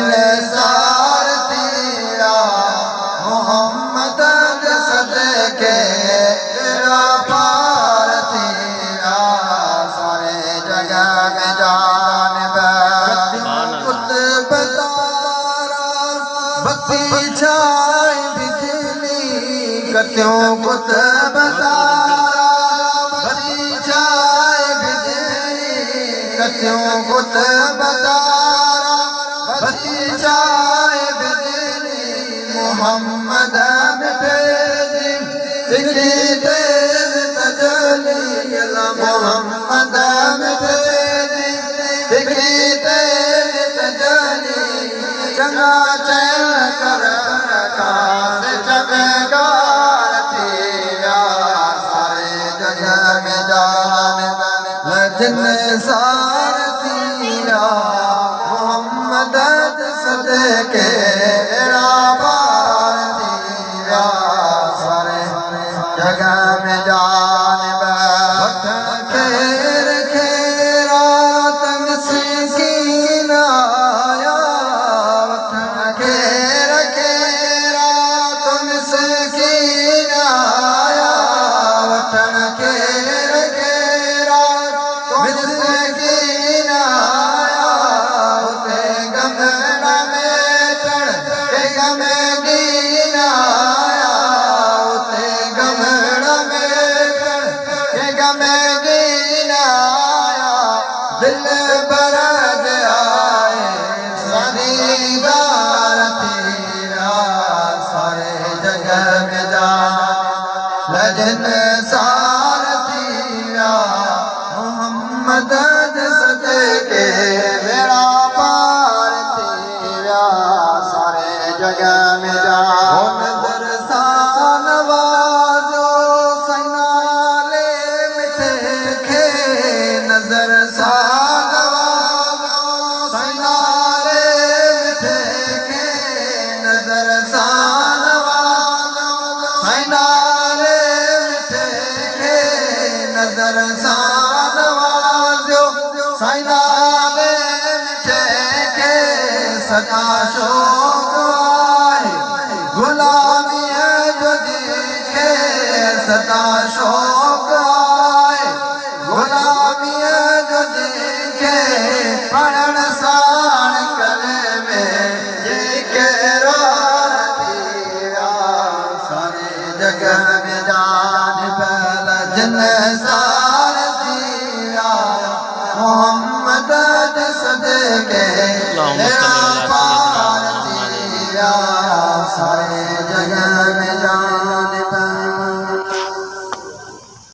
जिन सार तेरा मोहम्मद के सदके तेरा पार तेरा सारे जगह में जान कुतुब तारा बत्ती छाए बिजली कत्यों कुतुब तारा बत्ती छाए बिजली कत्यों कुतुब तारा बत्ती छाए बिजली मोहम्मद में भेजी दिखी तेज तजली मोहम्मद में भेजी दिखी तेज तजली चंगा चैन कर प्रकाश जगगार तेरा सारे जगह में जान जिन सार तेरा मोहम्मद सदके तेरा पार तेरा सारे जगह में जान खेर खेरा तन सिकीन आया खेर खेरा तुम सिकीन आया वतन खेर खेरा तुम सिकीन आया उते गमना में चढ़ के गमगीन आया उते गमना में चढ़ के गमगीन आया दिल बरद आए सदीदार तेरा सारे जगह में जान जिन सार तेरा मोहम्मद सदके मेरा पार तेरा सारे जगह में जान नजर सान वाजो सनाले मिठे खे नजर सान वाजो सनाले मिठे खे नजर सान वाजो सनाले मिठे खे नजर सान वाजो सनाले मिठे खे सदा शौक आए गुलामी जो देखे सदा शौक आए गुलामी जो देखे पढ़न साण कले में ये केरार तेरा सारे जगह में जान पहला जिन सार तेरा मोहम्मद सदके तेरा पार तेरा सारे